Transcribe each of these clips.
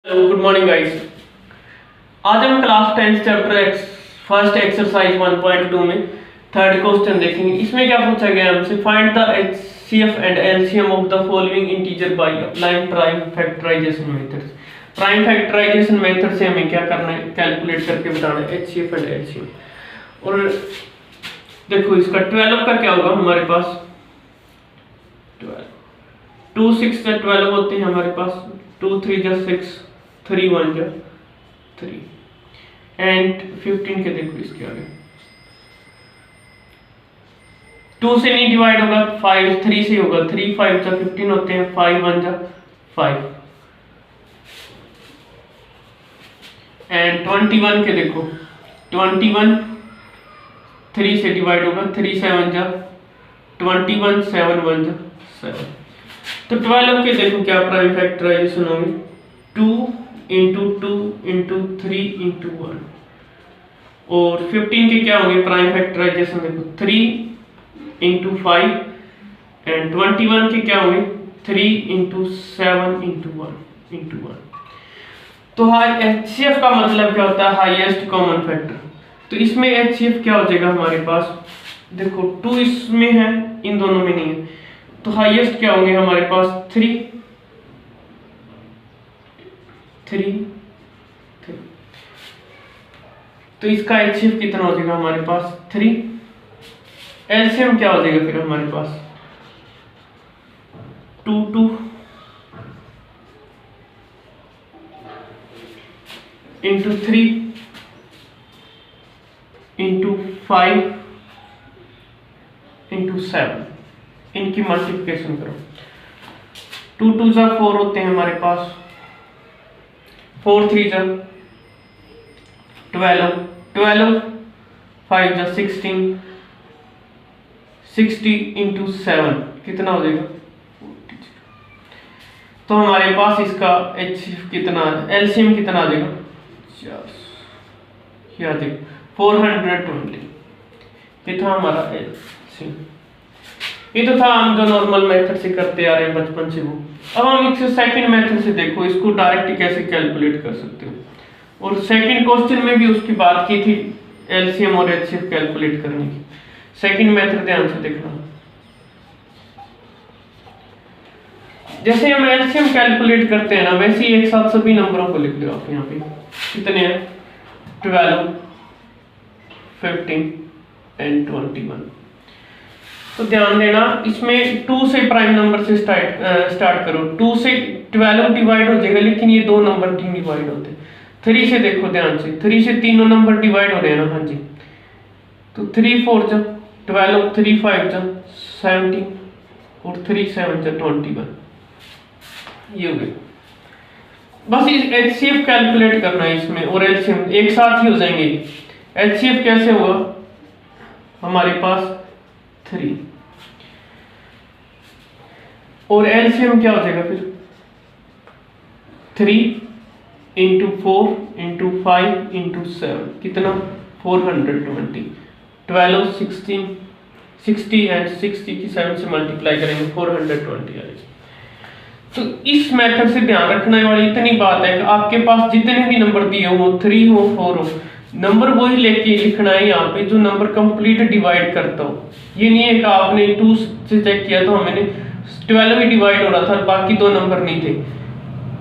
Hello good morning guys. आज हम class 10 chapter first exercise 1.2 में थर्ड क्वेश्चन देखेंगे। इसमें क्या पूछा गया हमसे, find the HCF and LCM of the following integer by applying prime factorisation methods. Prime factorisation method से हमें क्या करना है, कैलकुलेट करके बताना है एचसीएफ एंड एलसीएम। और देखो इसका 12 का क्या होगा हमारे पास, 2 6 या 12 होते हैं हमारे पास, 2 3 जा 6, 3 1 जा 3 एंड 15 के देखो इसके आगे 2 से नहीं डिवाइड होगा, 5 3 से होगा, 3 5 जा 15 होते हैं, 5 1 जा 5 एंड 21 के देखो 21 3 से डिवाइड होगा, 3 7 जा 21 7 1 जा 7। तो 12 के देखो क्या प्राइम फैक्टराइजेशन होगी, 2 into 2 into 3 into 1। और 15 के क्या होंगे प्राइम फैक्टराइजेशन, देखो 3 into 5 एंड 21 के क्या होंगे 3 into 7 into 1 into 1। तो एचसीएफ का मतलब क्या होता है, हाईएस्ट कॉमन फैक्टर। तो इसमें एचसीएफ क्या हो जाएगा हमारे पास, देखो 2 इसमें है, इन दोनों में नहीं है, तो हाईएस्ट क्या होंगे हमारे पास 3 3 3। तो इसका एचसीएफ कितना हो जाएगा हमारे पास 3। एलसीएम क्या हो जाएगा फिर हमारे पास 2 2 into 3 into 5 into 7। इनकी मल्टीप्लिकेशन करो, 2 2 जा 4 होते हैं हमारे पास, 4 3 जा 12 12 5 जा 16 60 into 7 कितना हो जाएगा। तो हमारे पास इसका एचसीएफ कितना, एलसीएम कितना आ जाएगा, क्या आ जाएगा 420। ये था हमारा एलसीएम। ये तो था हम जो नॉर्मल मेथड से करते आ रहे हैं बचपन से वो। अब हम इससे सेकंड मेथड से देखो इसको डायरेक्ट कैसे कैलकुलेट कर सकते हो। और सेकंड क्वेश्चन में भी उसकी बात की थी एलसीएम और एचसीएफ कैलकुलेट करने की। सेकंड मेथड ध्यान से देखना, जैसे हम एलसीएम कैलकुलेट करते हैं ना, वैसे ही एक साथ सभी नंबरों को लिख लो आप। यहाँ पे कितने हैं 12 15 एंड 21। तो ध्यान देना इसमें 2 से प्राइम नंबर से स्टार्ट करो, 2 से 12 डिवाइड हो जाएगा, लेकिन ये दो नंबर नहीं डिवाइड होते। 3 से देखो ध्यान से, 3 से तीनों नंबर डिवाइड हो रहे हैं ना, हाँ जी। तो 3 4 जा 12, 3 5 जा 17 और 3 7 जा 21। ये हो गया। बस इस एचसीएफ कैलकुलेट करना है इसमें, और एलसीएम एक साथ ही हो जाएंगे। एचसीएफ कैसे होगा हमारे पास 3 और एलसीएम क्या हो जाएगा फिर 3 into 4 into 5 into 7 कितना 420। 12 16 60 एंड 60 की 7 से मल्टीप्लाई करेंगे 420 आएगी। तो इस मेथड से ध्यान रखने वाली इतनी बात है कि आपके पास जितने भी नंबर दिए हो, 3 हो 4 हो, नंबर वही लेके लिखना है यहाँ पे जो नंबर कंप्लीट डिवाइड करता हो। ये नहीं है कि आपने 2 से चेक किया तो हमें 12 ही डिवाइड हो रहा था, बाकी दो नंबर नहीं थे,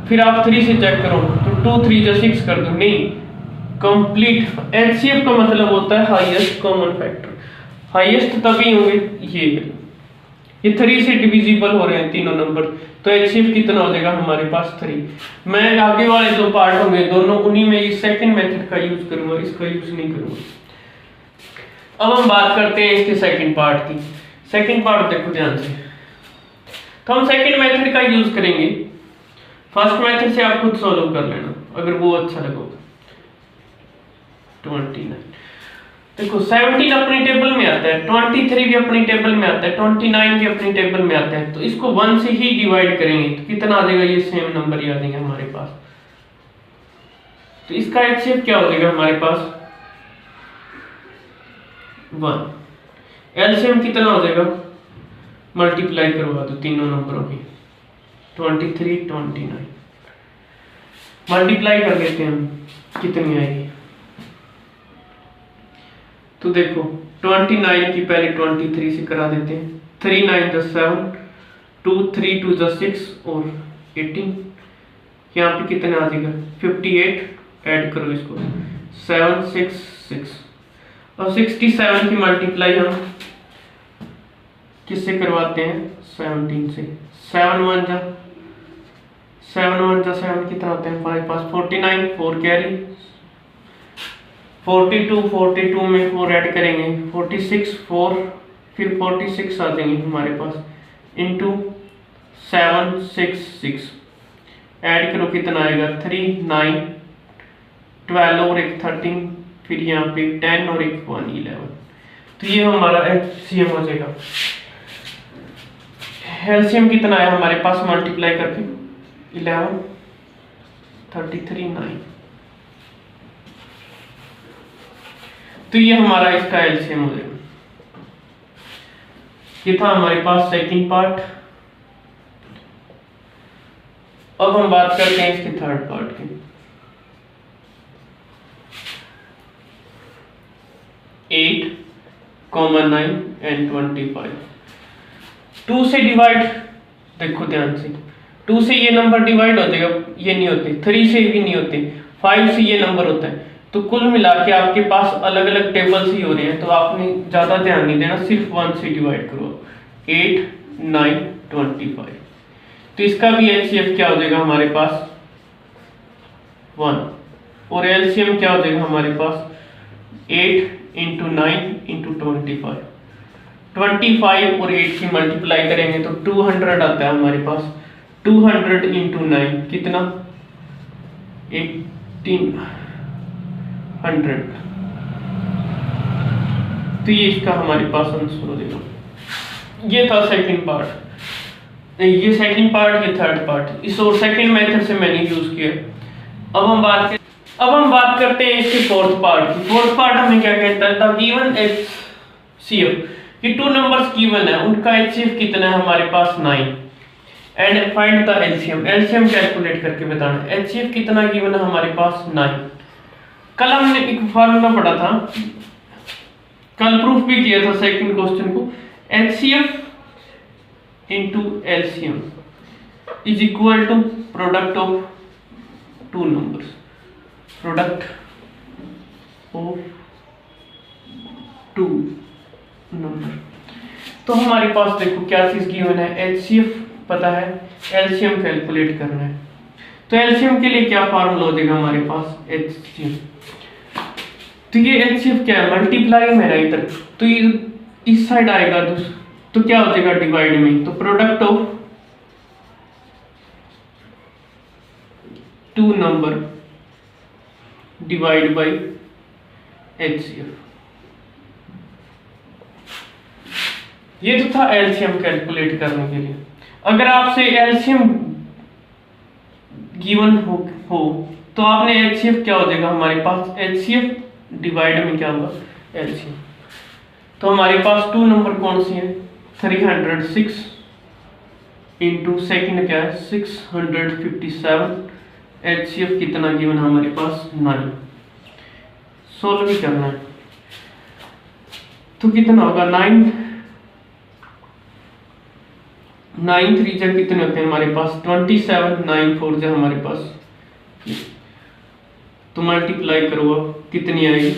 फिर आप 3 से चेक करो तो 2 3 जा 6 कर दो, नहीं, कंप्लीट। एचसीएफ का मतलब होता है हाईएस्ट कॉमन फैक्टर। हाईएस्ट तभी होंगे ये 3 से डिविजिबल हो रहे हैं तीनों नंबर, तो एचसीएफ कितना हो जाएगा हमारे पास 3। मैं आगे वाले दो पार्ट होंगे दोनों, उन्हीं में ये सेकंड मेथड का यूज करूंगा, इसका यूज नहीं करूंगा। अब हम बात करते हैं इसके सेकंड पार्ट की। सेकंड पार्ट देखो ध्यान से, तो हम सेकंड मेथड का यूज करेंगे। फर्स्ट मेथड से आप खुद सॉल्व कर लेना अगर वो अच्छा लगेगा। 29 देखो 17 अपनी टेबल में आता है, 23 भी अपनी टेबल में आता है, 29 भी अपनी टेबल में आता है। तो इसको 1 से ही डिवाइड करेंगे तो कितना आ जाएगा, ये सेम नंबर ही आ जाएंगे हमारे पास। तो इसका एचसीएफ क्या हो जाएगा हमारे पास 1। एलसीएम कितना हो जाएगा, मल्टीप्लाई करवा दो तीनों नंबरों की 23 29। मल्टीप्लाई कर लेते हैं हम, कितनी आएगी। तो देखो 29 की पहले 23 से करा देते हैं। 3 9 + 7, 2 3 2 + 6 और 18। यहाँ पे कितना आ जाएगा 58। ऐड करो इसको 7 6 6 और 67 की मल्टीप्लाई हम किससे करवाते हैं 17 से। 7 1 जा 7 कितना होते हैं हमारे पास 49, 4 कैरी 42 में 4 ऐड करेंगे 46, 4 फिर 46 आ जाएंगे हमारे पास इंटू 7 6 6। ऐड करो कितना आएगा 3 9 12 और एक 13, फिर यहाँ पे 10 और एक 1 11। तो ये हमारा एलसीएम हो जाएगा। एलसीएम कितना है हमारे पास मल्टीप्लाई करके 11 33 9। तो ये हमारा इसका एलसीएम हो जाएगा। ये था हमारे पास सेकंड पार्ट। अब हम बात करते हैं इसके थर्ड पार्ट की। 8, 9 एंड 25। 2 से डिवाइड, देखो ध्यान से, 2 से ये नंबर डिवाइड हो जाएगा, ये नहीं होते। 3 से भी नहीं होते। 5 से ये नंबर होता है। तो कुल मिला के आपके पास अलग अलग टेबल्स ही हो रहे हैं, तो आपने ज्यादा ध्यान नहीं देना, सिर्फ 1 से डिवाइड करो। 8 9 25। तो इसका भी एचसीएफ क्या हो जाएगा हमारे पास 1, और एलसीएम क्या हो जाएगा हमारे पास 8 × 9 × 25। 25 और 8 की मल्टीप्लाई करेंगे तो 200 आता है हमारे पास। 200 × 9 कितना 1800। तो ये इसका हमारे पास आंसर हो जाएगा। ये था सेकंड पार्ट, ये सेकंड पार्ट, ये थर्ड पार्ट। इस और सेकंड मेथड से मैंने यूज किया। अब हम बात करते हैं इसके फोर्थ पार्ट की। फोर्थ पार्ट हमें क्या कहता है, द गिवन एचसीएफ, कि 2 नंबर्स गिवन है, उनका एचसीएफ कितना है हमारे पास 9 and find the LCM. LCM calculate करके बताना। एचसीएफ कितना गिवन है हमारे पास 9। कल हमने एक फार्मूला पढ़ा था, कल प्रूफ भी किया था सेकंड क्वेश्चन को। HCF into LCM is equal to product of 2 numbers, product of 2 number। तो हमारे पास देखो क्या चीज गिवन है, HCF पता है, LCM कैलकुलेट करना है। तो LCM के लिए क्या फार्मूला हो जाएगा हमारे पास HCF। तो ये HCF क्या है, मल्टीप्लाई में है इधर, तो ये इस साइड आएगा तो क्या हो जाएगा डिवाइड में, तो product of 2 number divide by HCF। ये तो था एलसीएम कैलकुलेट करने के लिए। अगर आपसे एलसीएम गिवन हो तो आपने एचसीएफ क्या हो जाएगा हमारे पास, एचसीएफ डिवाइड में क्या होगा एलसीएम। तो हमारे पास 2 नंबर कौन सी है, 306 इंटू सेकेंड क्या है 657। एचसीएफ कितना गिवन हमारे पास 9। सोल्व भी करना है तो कितना होगा 9 3 जा कितने होते हैं हमारे पास 27, 9 4 जा हमारे पास। तो मल्टीप्लाई करो, अब कितनी आएगी,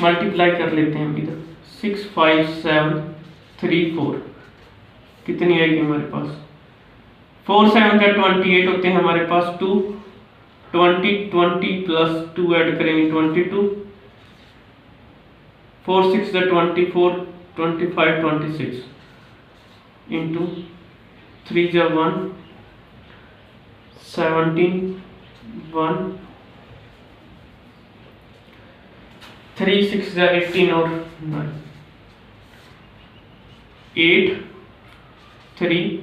मल्टीप्लाई कर लेते हैं इधर 6 5 7 3 4, कितनी आएगी हमारे पास 4 7 का 28 होते हैं हमारे पास 2 20 प्लस 2 ऐड करेंगे 22, 4 6 का 24 25 26 इंटू 3 जा 1 17 1 3 6 जा 18 और 9 8 3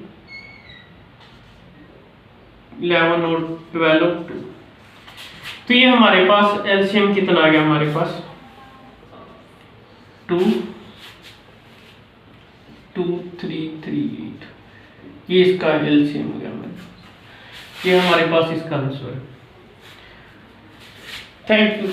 11 और 12 और 2। तो ये हमारे पास एलसीएम कितना आ गया हमारे पास 2 2 3 3 8। ये इसका एलसीएम हो गया हमारे पास। ये हमारे पास इसका आंसर है। Thank you.